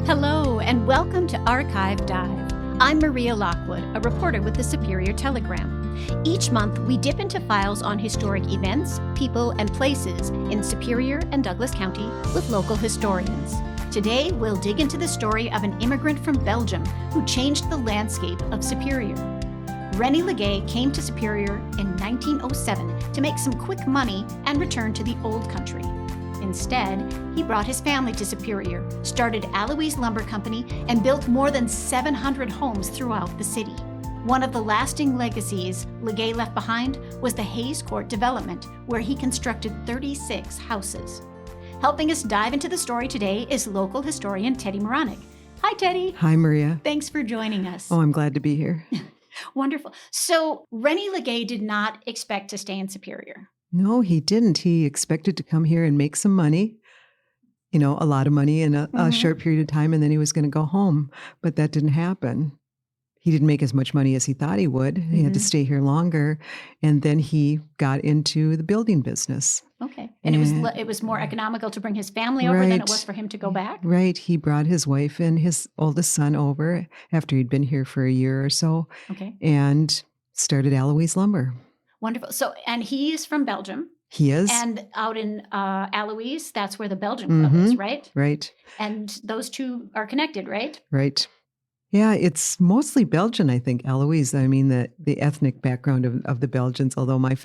Hello, and welcome to Archive Dive. I'm Maria Lockwood, a reporter with the Superior Telegram. Each month, we dip into files on historic events, people, and places in Superior and Douglas County with local historians. Today, we'll dig into the story of an immigrant from Belgium who changed the landscape of Superior. Rene Lagae came to Superior in 1907 to make some quick money and return to the old country. Instead, he brought his family to Superior, started Allouez Lumber Company, and built more than 700 homes throughout the city. One of the lasting legacies Lagae left behind was the Hayes Court development, where he constructed 36 houses. Helping us dive into the story today is local historian Teddy Meronek. Hi, Teddy. Hi, Maria. Thanks for joining us. Oh, I'm glad to be here. Wonderful. So, Rene Lagae did not expect to stay in Superior. No, he didn't. He expected to come here and make some money, a lot of money in a short period of time, and then he was going to go home. But that didn't happen. He didn't make as much money as he thought he would. He had to stay here longer. And then he got into the building business. Okay. And it was more economical to bring his family over than it was for him to go back? Right. He brought his wife and his oldest son over after he'd been here for a year or so. Okay. And started Allouez Lumber. Wonderful. So, and he is from Belgium. He is. And out in Allouez, that's where the Belgian club is, right? Right. And those two are connected, right? Right. Yeah, it's mostly Belgian, I think, Allouez. I mean, the ethnic background of the Belgians, although my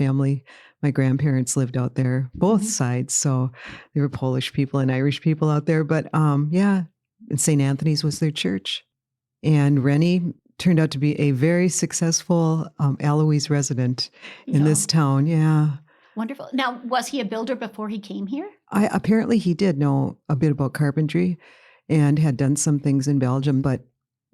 grandparents lived out there, both sides. So there were Polish people and Irish people out there. But and St. Anthony's was their church. And Rene turned out to be a very successful Allouez resident in this town. Yeah. Wonderful. Now, was he a builder before he came here? Apparently he did know a bit about carpentry and had done some things in Belgium, but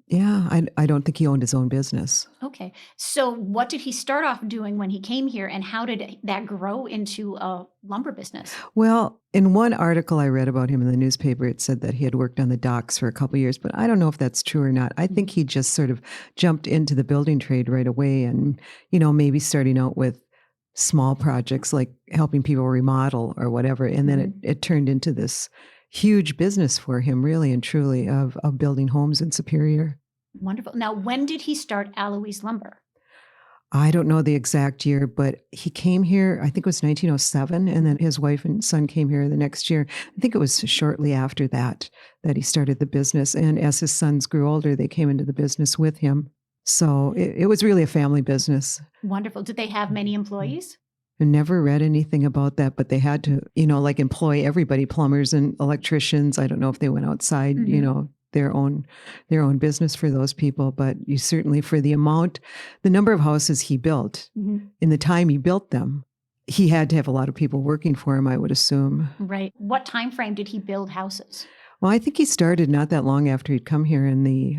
yeah, I don't think he owned his own business. Okay. So what did he start off doing when he came here, and how did that grow into a lumber business? Well, in one article I read about him in the newspaper, it said that he had worked on the docks for a couple of years, but I don't know if that's true or not. I think he just sort of jumped into the building trade right away and, maybe starting out with small projects like helping people remodel or whatever. And then it turned into this huge business for him, really and truly, of building homes in Superior. Wonderful. Now, when did he start Allouez Lumber? I don't know the exact year, but he came here, I think it was 1907, and then his wife and son came here the next year. I think it was shortly after that he started the business. And as his sons grew older, they came into the business with him. So it was really a family business. Wonderful. Did they have many employees? I never read anything about that, but they had to, employ everybody, plumbers and electricians. I don't know if they went outside, their own business for those people, but you certainly, for the number of houses he built in the time he built them, he had to have a lot of people working for him, I would assume. Right. What time frame did he build houses? Well, I think he started not that long after he'd come here in the,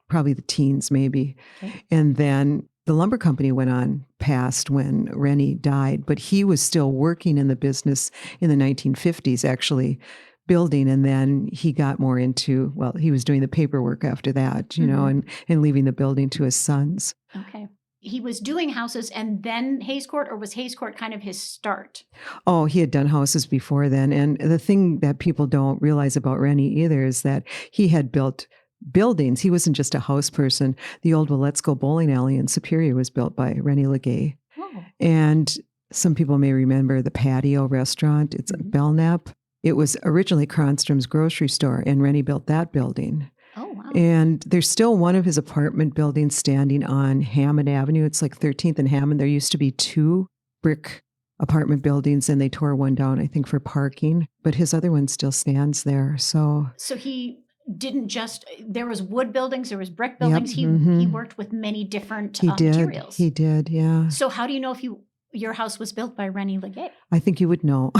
probably the teens maybe. Okay. And then the lumber company went on past when Rene died, but he was still working in the business in the 1950s, actually building. And then he got more into, he was doing the paperwork after that, and leaving the building to his sons. Okay. He was doing houses and then Hayes Court, or was Hayes Court kind of his start? Oh, he had done houses before then. And the thing that people don't realize about Rene either is that he had built buildings. He wasn't just a house person. The old Let's Go bowling alley in Superior was built by Rene Lagae. Oh. And some people may remember the Patio restaurant. It's at Belknap. It was originally Cronstrom's grocery store, and Rene built that building. Oh, wow. And there's still one of his apartment buildings standing on Hammond Avenue. It's like 13th and Hammond. There used to be two brick apartment buildings, and they tore one down, I think, for parking. But his other one still stands there. So he didn't just, there was wood buildings, there was brick buildings. Yep, he worked with many different materials. He did, yeah. So how do you know if your house was built by Rene Lagae? I think you would know.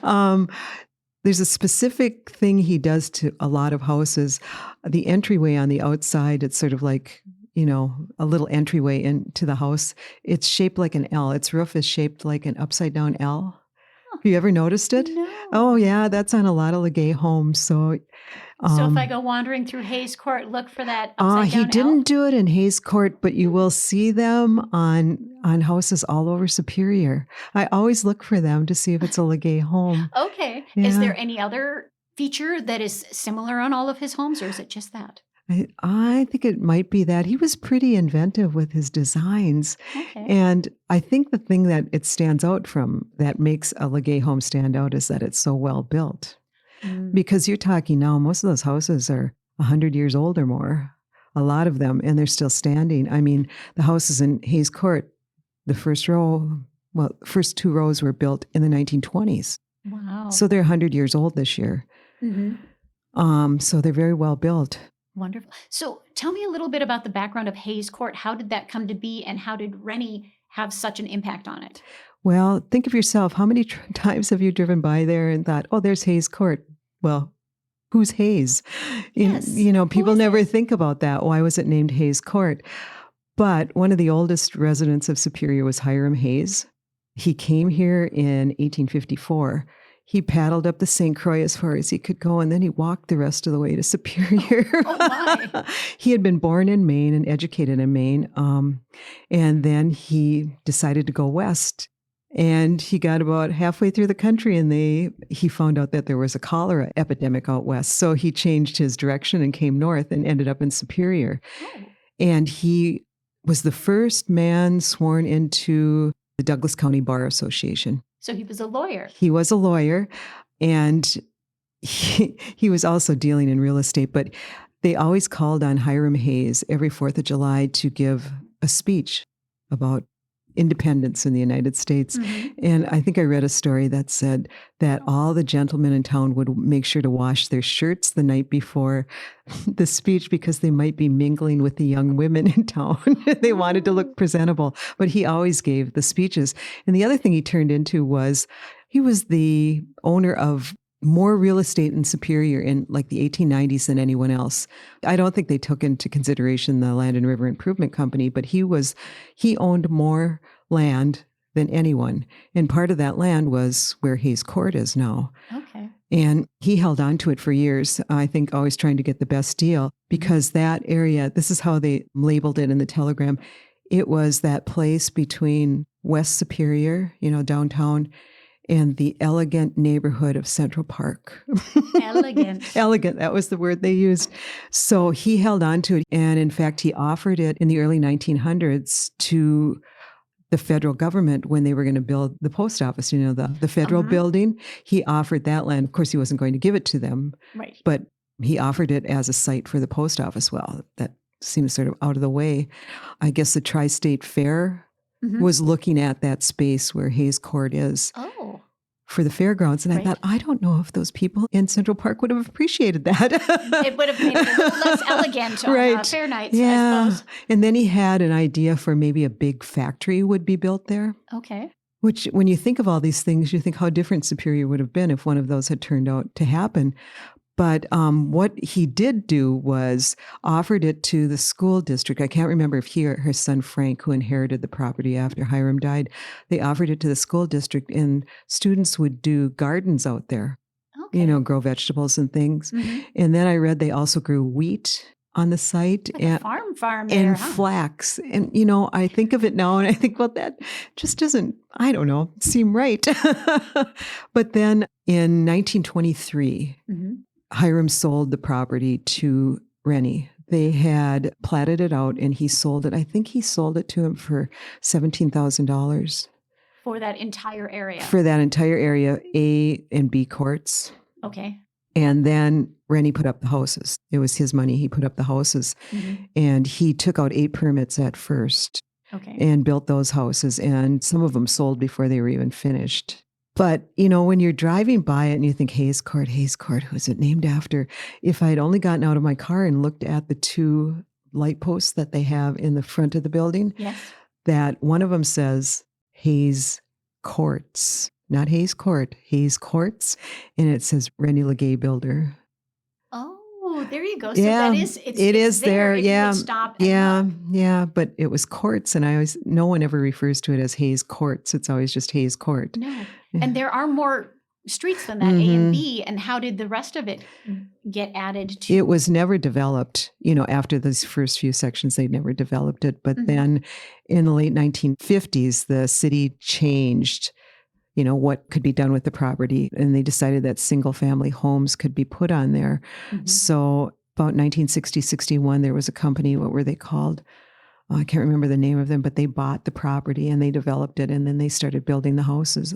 Oh. There's a specific thing he does to a lot of houses. The entryway on the outside, it's sort of like, a little entryway into the house. It's shaped like an L. Its roof is shaped like an upside down L. Have you ever noticed it? No. Oh, yeah. That's on a lot of Lagae homes. So if I go wandering through Hayes Court, look for that upside down He didn't do it in Hayes Court, but you will see them on houses all over Superior. I always look for them to see if it's a Lagae home. Okay. Yeah. Is there any other feature that is similar on all of his homes, or is it just that? I think it might be that. He was pretty inventive with his designs. Okay. And I think the thing that it stands out from that makes a Lagae home stand out is that it's so well built. Because you're talking now, most of those houses are 100 years old or more, a lot of them, and they're still standing. I mean, the houses in Hayes Court, the first two rows were built in the 1920s. Wow. So they're 100 years old this year. So they're very well built. Wonderful. So tell me a little bit about the background of Hayes Court. How did that come to be, and how did Rene have such an impact on it? Well, think of yourself. How many times have you driven by there and thought, oh, there's Hayes Court? Well, who's Hayes? Yes. People never think about that. Why was it named Hayes Court? But one of the oldest residents of Superior was Hiram Hayes. He came here in 1854. He paddled up the St. Croix as far as he could go, and then he walked the rest of the way to Superior. Oh my. He had been born in Maine and educated in Maine, and then he decided to go west. And he got about halfway through the country, and he found out that there was a cholera epidemic out west. So he changed his direction and came north and ended up in Superior. Oh. And he was the first man sworn into the Douglas County Bar Association. So he was a lawyer. He was a lawyer, and he was also dealing in real estate. But they always called on Hiram Hayes every 4th of July to give a speech about independence in the United States. And I think I read a story that said that all the gentlemen in town would make sure to wash their shirts the night before the speech because they might be mingling with the young women in town. They wanted to look presentable, but he always gave the speeches. And the other thing he turned into was he was the owner of more real estate in Superior in like the 1890s than anyone else. I don't think they took into consideration the Land and River Improvement Company, but he owned more land than anyone. And part of that land was where Hayes Court is now. Okay. And he held on to it for years, I think always trying to get the best deal, because that area, this is how they labeled it in the telegram, it was that place between West Superior, downtown, and the elegant neighborhood of Central Park. Elegant. Elegant, that was the word they used. So he held on to it. And in fact, he offered it in the early 1900s to the federal government when they were going to build the post office, the federal building. He offered that land. Of course, he wasn't going to give it to them. Right. But he offered it as a site for the post office. Well, that seems sort of out of the way. I guess the Tri-State Fair was looking at that space where Hayes Court is for the fairgrounds. And I thought, I don't know if those people in Central Park would have appreciated that. It would have made it a little less elegant on fair nights, I suppose. And then he had an idea for maybe a big factory would be built there. Okay. Which, when you think of all these things, you think how different Superior would have been if one of those had turned out to happen. But what he did do was offered it to the school district. I can't remember if he or her son Frank, who inherited the property after Hiram died, they offered it to the school district, and students would do gardens out there, grow vegetables and things. And then I read they also grew wheat on the site, like and farm there, and flax. And, I think of it now and I think, well, that just doesn't, I don't know, seem right. But then in 1923, Hiram sold the property to Rene. They had platted it out and he sold it. I think he sold it to him for $17,000. For that entire area? For that entire area, A and B courts. Okay. And then Rene put up the houses. It was his money. He put up the houses. And he took out 8 permits at first and built those houses. And some of them sold before they were even finished. But, when you're driving by it and you think, Hayes Court, who's it named after? If I had only gotten out of my car and looked at the 2 light posts that they have in the front of the building, that one of them says Hayes Courts, not Hayes Court, Hayes Courts, and it says Rene Lagae Builder. Oh, there you go. So that is, it is there. Yeah. Stop and yeah. But it was courts, and no one ever refers to it as Hayes Courts. It's always just Hayes Court. No. Yeah. And there are more streets than that, A and B. And how did the rest of it get added to? It was never developed. After those first few sections, they never developed it. But then in the late 1950s, the city changed. what could be done with the property. And they decided that single family homes could be put on there. So about 1960, 61, there was a company, what were they called? I can't remember the name of them, but they bought the property and they developed it, and then they started building the houses.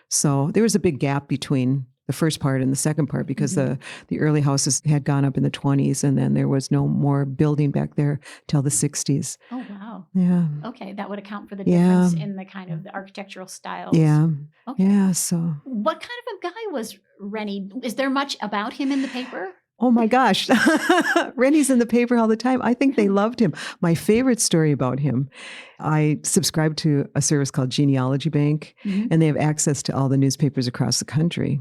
So there was a big gap between the first part and the second part because the early houses had gone up in the 20s, and then there was no more building back there till the 60s. Oh, wow. Yeah. Okay, that would account for the difference in the kind of the architectural styles. Yeah. Okay. Yeah, so. What kind of a guy was Rene? Is there much about him in the paper? Oh my gosh. Rene's in the paper all the time. I think they loved him. My favorite story about him, I subscribe to a service called Genealogy Bank, and they have access to all the newspapers across the country.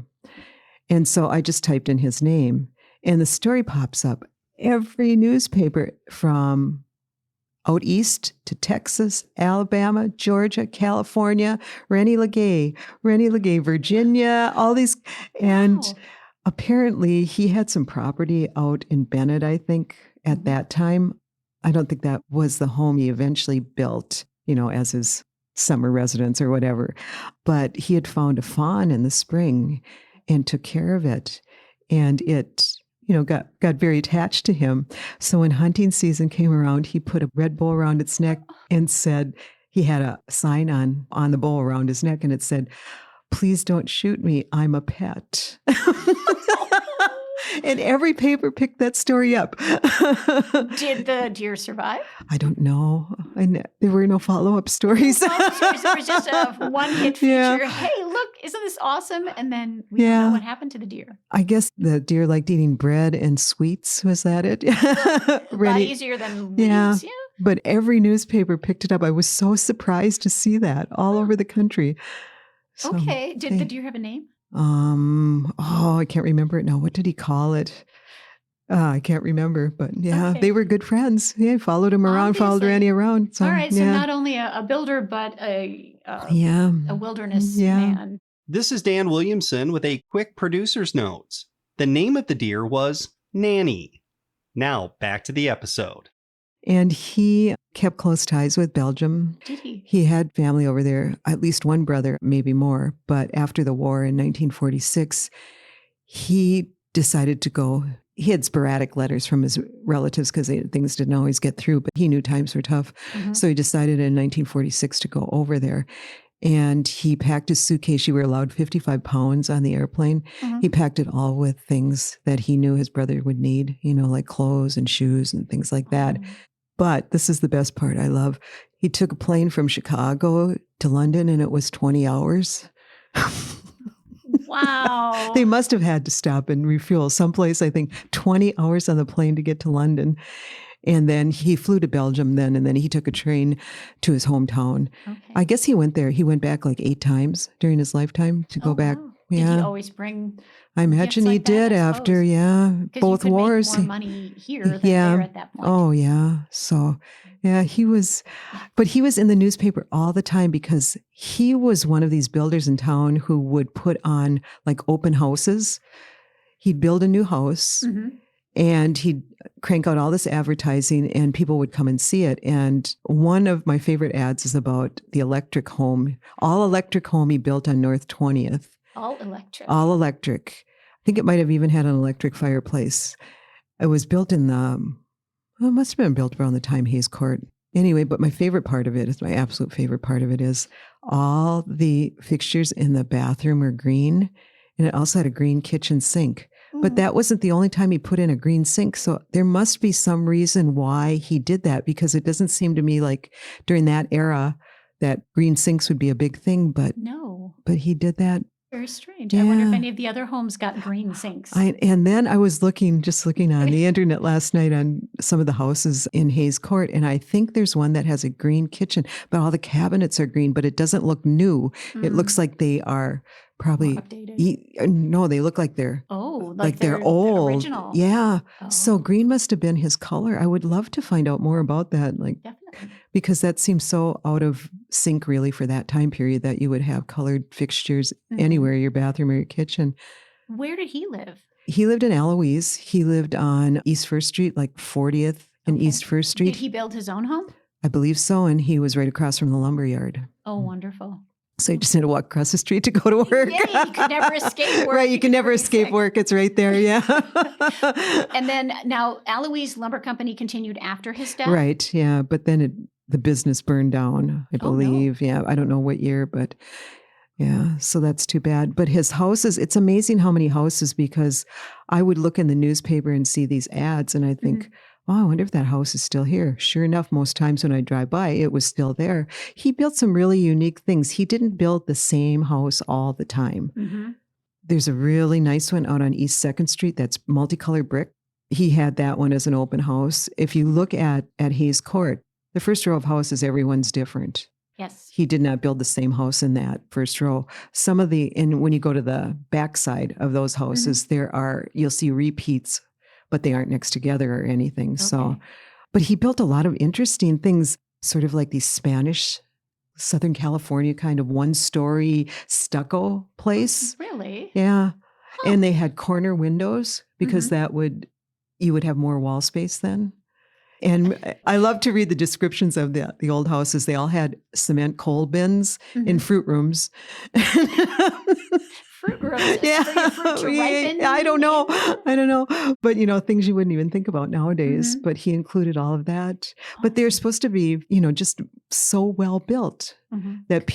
And so I just typed in his name, and the story pops up. Every newspaper from out east to Texas, Alabama, Georgia, California, Rene Lagae, Virginia, all these. And apparently he had some property out in Bennett, I think, at that time. I don't think that was the home he eventually built, as his summer residence or whatever. But he had found a fawn in the spring and took care of it. And it, got very attached to him. So when hunting season came around, he put a red bow around its neck and said, he had a sign on the bow around his neck, and it said, "Please don't shoot me, I'm a pet." And every paper picked that story up. Did the deer survive? I don't know. There were no follow-up stories. There was just a one-hit feature. Hey, look, isn't this awesome? And then we don't know what happened to the deer. I guess the deer liked eating bread and sweets. Was that it? A lot easier than weeds, yeah. But every newspaper picked it up. I was so surprised to see that all over the country. So, okay. Did the deer have a name? I can't remember it now. What did he call it? I can't remember, but they were good friends. Yeah, followed him around, followed Rene around. So, all right, so not only a builder, but a wilderness man. This is Dan Williamson with a quick producer's notes. The name of the deer was Nanny. Now, back to the episode. And he kept close ties with Belgium. Did he? He had family over there, at least one brother, maybe more. But after the war in 1946, he decided to go. He had sporadic letters from his relatives because things didn't always get through, but he knew times were tough. So he decided in 1946 to go over there. And he packed his suitcase. You were allowed 55 pounds on the airplane. He packed it all with things that he knew his brother would need, like clothes and shoes and things like that. But this is the best part I love. He took a plane from Chicago to London, and it was 20 hours. Wow. They must have had to stop and refuel someplace, I think, 20 hours on the plane to get to London. And then he flew to Belgium then, and then he took a train to his hometown. Okay. I guess he went there. He went back like 8 times during his lifetime to go back. Wow. Did he always bring I imagine he did after, both wars. Make more money here than there at that point. Oh, yeah. So, he was in the newspaper all the time because he was one of these builders in town who would put on like open houses. He'd build a new house and he'd crank out all this advertising and people would come and see it. And one of my favorite ads is about the electric home, all electric home he built on North 20th. All electric. All electric. I think it might have even had an electric fireplace. It was built in it must have been built around the time Hayes Court. Anyway, but my absolute favorite part of it is all the fixtures in the bathroom are green. And it also had a green kitchen sink. But that wasn't the only time he put in a green sink. So there must be some reason why he did that, because it doesn't seem to me like during that era that green sinks would be a big thing. But But he did that. Very strange. I wonder if any of the other homes got green sinks. And then I was looking on the internet last night on some of the houses in Hayes Court, and I think there's one that has a green kitchen, but all the cabinets are green, but it doesn't look new. It looks like they are probably updated. No, they look like they're they're old. The original. Yeah. Oh. So green must have been his color. I would love to find out more about that. Definitely. Because that seems so out of sync really for that time period that you would have colored fixtures anywhere, your bathroom or your kitchen. Where did he live? He lived in Allouez. He lived on East First Street, like 40th and East First Street. Did he build his own home? I believe so. And he was right across from the lumber yard. Oh, wonderful. So you just had to walk across the street to go to work. Yeah, you could never escape work. Right, you can never escape work. It's right there, yeah. And then now Allouez Lumber Company continued after his death? Right, yeah. But then the business burned down, I believe. No. Yeah, I don't know what year, but yeah, so that's too bad. But his houses, it's amazing how many houses, because I would look in the newspaper and see these ads and I think, oh, I wonder if that house is still here. Sure enough, most times when I drive by, it was still there. He built some really unique things. He didn't build the same house all the time. Mm-hmm. There's a really nice one out on East 2nd Street that's multicolored brick. He had that one as an open house. If you look at Hayes Court, the first row of houses, everyone's different. Yes. He did not build the same house in that first row. And when you go to the backside of those houses, you'll see repeats, but they aren't next together or anything. Okay. So, but he built a lot of interesting things, sort of like these Spanish, Southern California kind of one-story stucco place. Really? Yeah. Huh. And they had corner windows because you would have more wall space then. And I love to read the descriptions of the old houses. They all had cement coal bins in fruit rooms. Fruit rooms? Yeah. For your fruit to ripen? I don't know. But, things you wouldn't even think about nowadays. But he included all of that. But they're supposed to be, just so well built that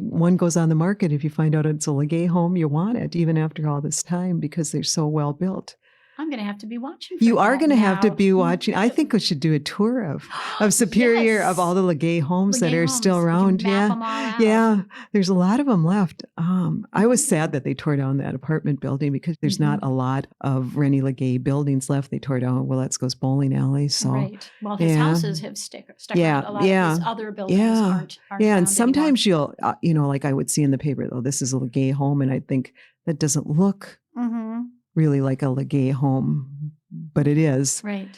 one goes on the market. If you find out it's a Lagae home, you want it, even after all this time, because they're so well built. I'm going to have to be watching. You are going to have to be watching. I think we should do a tour of Superior, of all the Lagae homes that are still around. Map them all out. Yeah. There's a lot of them left. I was sad that they tore down that apartment building because there's not a lot of Rene Lagae buildings left. They tore down Willetsko's bowling alley. So right. Well, his houses have stuck around. A lot of his other buildings aren't and sometimes you'll, like I would see in the paper, oh, this is a Lagae home, and I think that doesn't look really like a Lagae home, but it is. Right.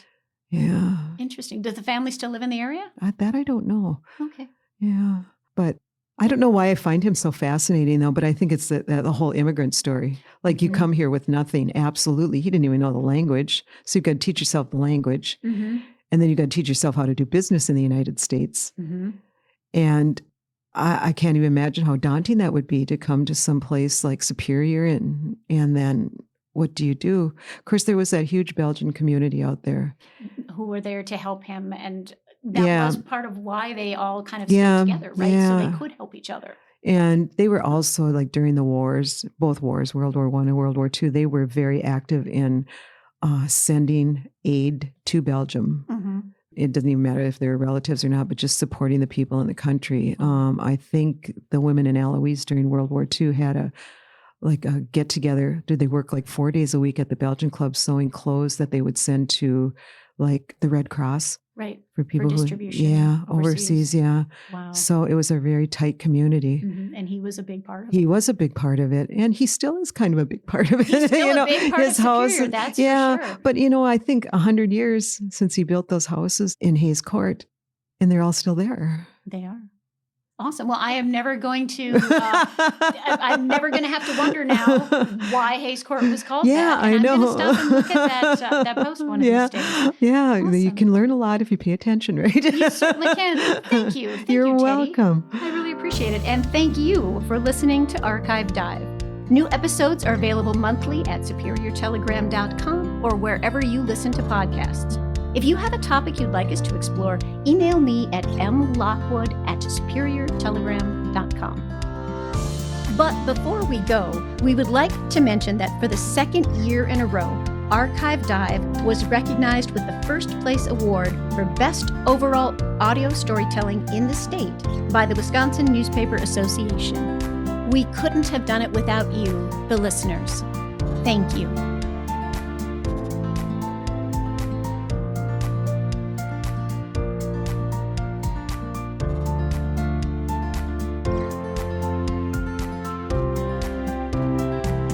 Yeah. Interesting. Does the family still live in the area? That I don't know. Okay. Yeah. But I don't know why I find him so fascinating, though, but I think it's the whole immigrant story. Like you come here with nothing. Absolutely. He didn't even know the language. So you've got to teach yourself the language. And then you've got to teach yourself how to do business in the United States. And I can't even imagine how daunting that would be to come to some place like Superior and then what do you do? Of course, there was that huge Belgian community out there. Who were there to help him. And that was part of why they all kind of stayed together, right? So they could help each other. And they were also, like during the wars, both wars, World War I and World War II, they were very active in sending aid to Belgium. It doesn't even matter if they're relatives or not, but just supporting the people in the country. I think the women in Allouez during World War II had a get together. Did they work like 4 days a week at the Belgian club sewing clothes that they would send to like the Red Cross? Right. For people for distribution. overseas. Yeah. Wow. So it was a very tight community. And he was a big part of it. He was a big part of it. And he still is kind of a big part of it. He's still a big part his of house. Superior, that's for sure. But I think 100 years since he built those houses in Hayes Court, and they're all still there. They are. Awesome. Well, I am never going to, I'm never going to have to wonder now why Hayes Court was called that. And I know. I'm going to stop and look at that post one of these days. Yeah, Awesome. You can learn a lot if you pay attention, right? You certainly can. Thank you. You're Teddy. welcome. I really appreciate it. And thank you for listening to Archive Dive. New episodes are available monthly at superiortelegram.com or wherever you listen to podcasts. If you have a topic you'd like us to explore, email me at mlockwood@superiortelegram.com. But before we go, we would like to mention that for the second year in a row, Archive Dive was recognized with the First Place Award for Best Overall Audio Storytelling in the state by the Wisconsin Newspaper Association. We couldn't have done it without you, the listeners. Thank you.